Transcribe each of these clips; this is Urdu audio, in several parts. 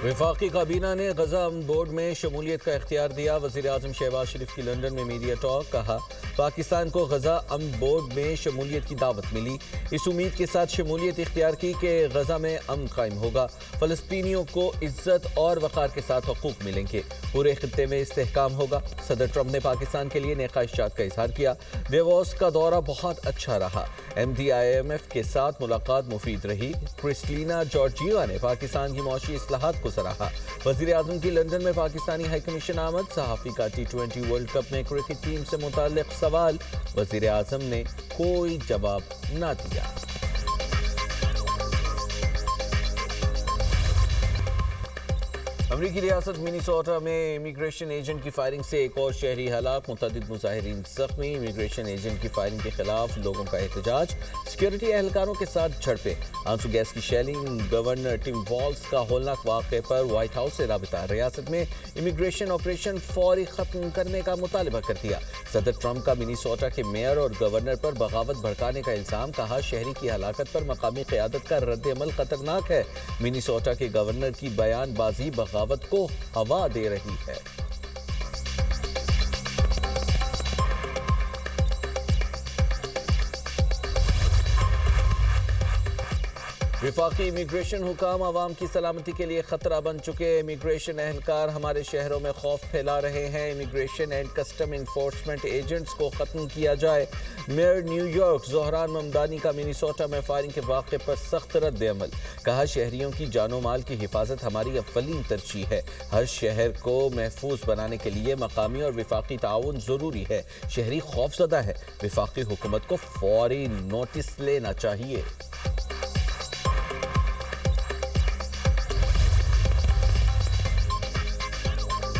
وفاقی کابینہ نے غزہ امن بورڈ میں شمولیت کا اختیار دیا۔ وزیر اعظم شہباز شریف کی لندن میں میڈیا ٹاک، کہا پاکستان کو غزہ امن بورڈ میں شمولیت کی دعوت ملی، اس امید کے ساتھ شمولیت اختیار کی کہ غزہ میں امن قائم ہوگا، فلسطینیوں کو عزت اور وقار کے ساتھ حقوق ملیں گے، پورے خطے میں استحکام ہوگا۔ صدر ٹرمپ نے پاکستان کے لیے نیک خواہشات کا اظہار کیا۔ دیووس کا دورہ بہت اچھا رہا، MDIMF کے ساتھ ملاقات مفید رہی۔ کرسٹلینا جارجیوا نے پاکستان کی معاشی اصلاحات کو سراہا۔ وزیر اعظم کی لندن میں پاکستانی ہائی کمیشن آمد۔ صحافی کا T20 ورلڈ کپ میں کرکٹ ٹیم سے متعلق سوال، وزیر اعظم نے کوئی جواب نہ دیا۔ امریکی ریاست منیسوٹا میں امیگریشن ایجنٹ کی فائرنگ سے ایک اور شہری ہلاک، متعدد مظاہرین زخمی۔ امیگریشن ایجنٹ کی فائرنگ کے خلاف لوگوں کا احتجاج، سیکورٹی اہلکاروں کے ساتھ جھڑپیں، آنسو گیس کی شیلنگ۔ گورنر ٹم والز کا ہولناک واقعے پر وائٹ ہاؤس سے رابطہ، ریاست میں امیگریشن آپریشن فوری ختم کرنے کا مطالبہ کر دیا۔ صدر ٹرمپ کا منیسوٹا کے میئر اور گورنر پر بغاوت بھڑکانے کا الزام، کہا شہری کی ہلاکت پر مقامی قیادت کا رد عمل خطرناک ہے۔ منیسوٹا کے گورنر کی بیان بازی بغاوت کو ہوا دے رہی ہے۔ وفاقی امیگریشن حکام عوام کی سلامتی کے لیے خطرہ بن چکے۔ امیگریشن اہلکار ہمارے شہروں میں خوف پھیلا رہے ہیں، immigration and custom enforcement agents کو ختم کیا جائے۔ Mayor new York Dhahran Mamdani کا منیسوٹا میں فائرنگ کے واقعے پر سخت رد عمل، کہا شہریوں کی جان و مال کی حفاظت ہماری اولین ترجیح ہے، ہر شہر کو محفوظ بنانے کے لیے مقامی اور وفاقی تعاون ضروری ہے، شہری خوفزدہ ہے، وفاقی حکومت کو فوری نوٹس لینا چاہیے۔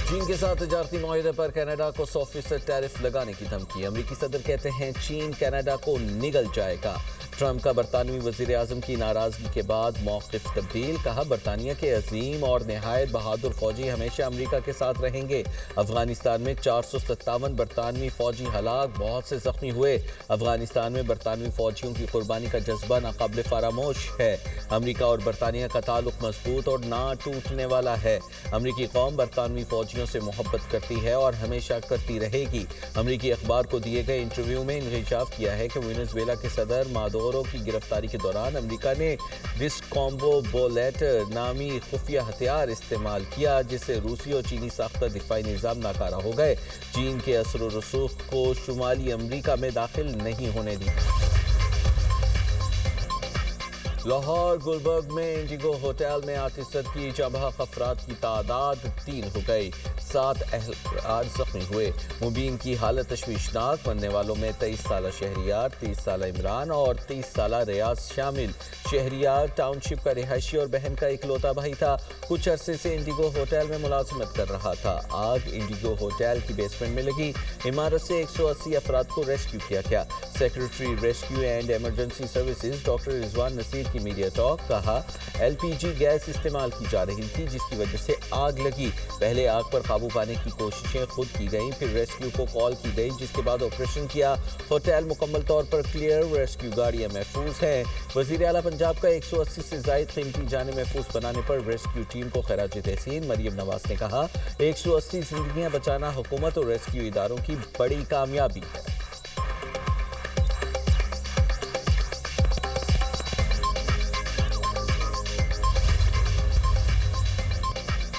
چین کے ساتھ تجارتی معاہدے پر کینیڈا کو 100% ٹیرف لگانے کی دھمکی، امریکی صدر کہتے ہیں چین کینیڈا کو نگل جائے گا۔ ٹرمپ کا برطانوی وزیر اعظم کی ناراضگی کے بعد موقف تبدیل، کہا برطانیہ کے عظیم اور نہایت بہادر فوجی ہمیشہ امریکہ کے ساتھ رہیں گے۔ افغانستان میں 457 برطانوی فوجی ہلاک، بہت سے زخمی ہوئے۔ افغانستان میں برطانوی فوجیوں کی قربانی کا جذبہ ناقابل فراموش ہے۔ امریکہ اور برطانیہ کا تعلق مضبوط اور نہ ٹوٹنے والا ہے۔ امریکی قوم برطانوی فوجیوں سے محبت کرتی ہے اور ہمیشہ کرتی رہے گی۔ امریکی اخبار کو دیے گئے انٹرویو میں انکشاف کیا ہے کہ وینزویلا کے صدر مادورو کی گرفتاری کے دوران امریکہ نے ڈسکومبوبولیٹر نامی خفیہ ہتھیار استعمال کیا، جس سے روسی اور چینی ساختہ دفاعی نظام ناکارہ ہو گئے۔ چین کے اثر و رسوخ کو شمالی امریکہ میں داخل نہیں ہونے دی۔ لاہور گلبرگ میں انڈیگو ہوٹل میں آتش زدگی، جاں بحق افراد کی تعداد 3 ہو گئی، 7 افراد زخمی ہوئے۔ مبین کی حالت تشویشناک، مرنے والوں میں 23 سالہ شہریار، 30 سالہ عمران اور 30 سالہ ریاض شامل۔ شہریار ٹاؤن شپ کا رہائشی اور بہن کا اکلوتا بھائی تھا، کچھ عرصے سے انڈیگو ہوٹل میں ملازمت کر رہا تھا۔ آگ انڈیگو ہوٹل کی بیسمنٹ میں لگی، عمارت سے 180 افراد کو ریسکیو کیا گیا۔ Secretary rescue and emergency services doctor Rizwan Naseer کی میڈیا ٹاک، کہا LPG گیس استعمال کی جا رہی تھی جس کی وجہ سے آگ لگی، پہلے آگ پر قابو پانے کی کوششیں خود کی گئیں، پھر ریسکیو کو کال کی گئی جس کے بعد آپریشن کیا۔ ہوٹل مکمل طور پر کلیئر، ریسکیو گاڑیاں محفوظ ہیں۔ وزیر اعلیٰ پنجاب کا 180 سے زائد قیمتی جانیں محفوظ بنانے پر ریسکیو ٹیم کو خراج تحسین۔ مریم نواز نے کہا 180 زندگیاں بچانا حکومت اور ریسکیو اداروں کی بڑی کامیابی ہے۔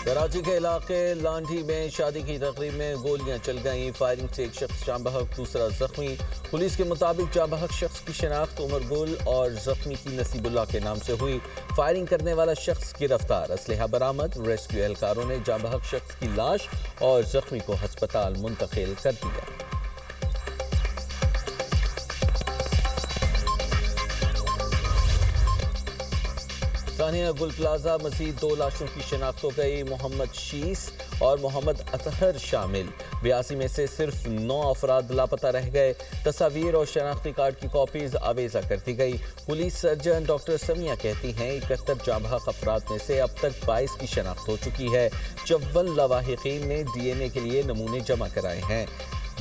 کراچی کے علاقے لانڈھی میں شادی کی تقریب میں گولیاں چل گئیں، فائرنگ سے ایک شخص جاں بحق، دوسرا زخمی۔ پولیس کے مطابق جاں بحق شخص کی شناخت عمر گل اور زخمی کی نصیب اللہ کے نام سے ہوئی۔ فائرنگ کرنے والا شخص گرفتار، اسلحہ برآمد۔ ریسکیو اہلکاروں نے جاں بحق شخص کی لاش اور زخمی کو ہسپتال منتقل کر دیا۔ ثانیہ گل پلازا مزید 2 لاشوں کی شناخت ہو گئی، محمد شیس اور محمد اطہر شامل۔ 82 میں سے صرف 9 افراد لاپتہ رہ گئے۔ تصاویر اور شناختی کارڈ کی کاپیز آویزہ کر دی گئی۔ پولیس سرجن ڈاکٹر سمیہ کہتی ہیں 71 جاں بحق افراد میں سے اب تک 22 کی شناخت ہو چکی ہے۔ 54 لواحقین نے DNA کے لیے نمونے جمع کرائے ہیں۔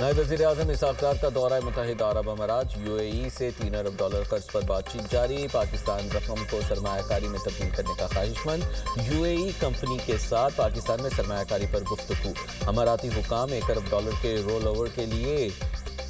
نائب وزیر اعظم اسحاق ڈار کا دورہ متحدہ عرب امارات UAE سے $3 ارب قرض پر بات چیت جاری پاکستان رقم کو سرمایہ کاری میں تبدیل کرنے کا خواہش مند UAE کمپنی کے ساتھ پاکستان میں سرمایہ کاری پر گفتگو اماراتی حکام $1 ارب کے رول اوور کے لیے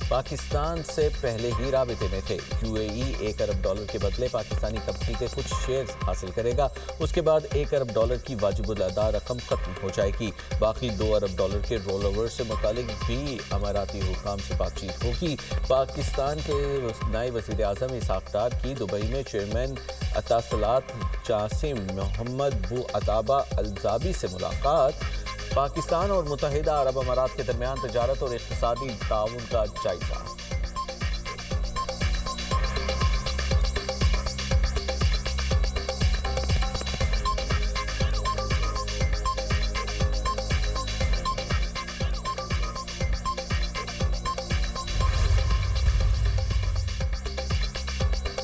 پاکستان سے پہلے ہی رابطے میں تھے UAE $1 ارب کے بدلے پاکستانی کمپنی کے کچھ شیئرز حاصل کرے گا اس کے بعد $1 ارب کی واجب الادا رقم ختم ہو جائے گی باقی $2 ارب کے رول اوور سے متعلق بھی اماراتی حکام سے بات چیت ہوگی پاکستان کے نائب وزیر اعظم اسحاق ڈار کی دبئی میں چیئرمین اتصالات جاسم محمد بو عطابہ الزابی سے ملاقات پاکستان اور متحدہ عرب امارات کے درمیان تجارت اور اقتصادی تعاون کا جائزہ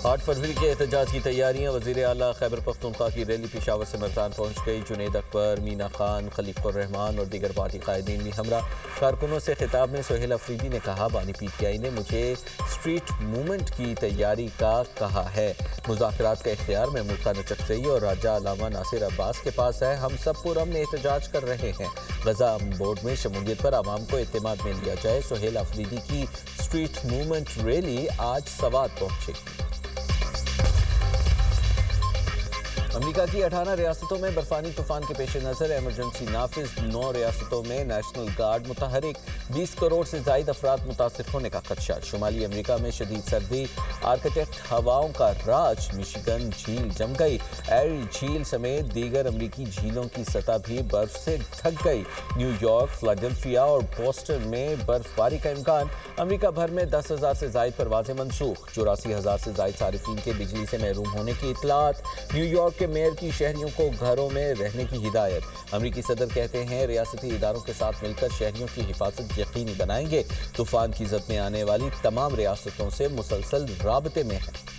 آٹھ فروری کے احتجاج کی تیاریاں وزیر اعلیٰ خیبر پختونخوا کی ریلی پشاور سے ملتان پہنچ گئی جنید اکبر مینا خان خلیق الرحمان اور دیگر پارٹی قائدین بھی ہمراہ کارکنوں سے خطاب میں سہیل افریدی نے کہا بانی PTI نے مجھے اسٹریٹ موومنٹ کی تیاری کا کہا ہے مذاکرات کا اختیار محمود خان چکسئی اور راجہ علامہ ناصر عباس کے پاس ہے ہم سب پرامن احتجاج کر رہے ہیں غزہ بورڈ میں شمولیت پر عوام کو اعتماد میں لیا جائے سہیل افریدی کی اسٹریٹ موومنٹ ریلی آج سوات پہنچے گی امریکہ کی 18 ریاستوں میں برفانی طوفان کے پیش نظر ایمرجنسی نافذ 9 ریاستوں میں نیشنل گارڈ متحرک 20 کروڑ سے زائد افراد متاثر ہونے کا خدشہ شمالی امریکہ میں شدید سردی آرکٹیکٹ ہواؤں کا راج مشیگن جھیل جم گئی ایری جھیل سمیت دیگر امریکی جھیلوں کی سطح بھی برف سے ڈھک گئی نیو یارک فلاڈیلفیا اور بوسٹن میں برف باری کا امکان امریکہ بھر میں 10,000 سے زائد پروازیں منسوخ 84,000 سے زائد صارفین کے بجلی سے محروم ہونے کی اطلاعات نیو یارک کے میئر کی شہریوں کو گھروں میں رہنے کی ہدایت امریکی صدر کہتے ہیں ریاستی اداروں کے ساتھ مل کر شہریوں کی حفاظت یقینی بنائیں گے طوفان کی زد میں آنے والی تمام ریاستوں سے مسلسل رابطے میں ہیں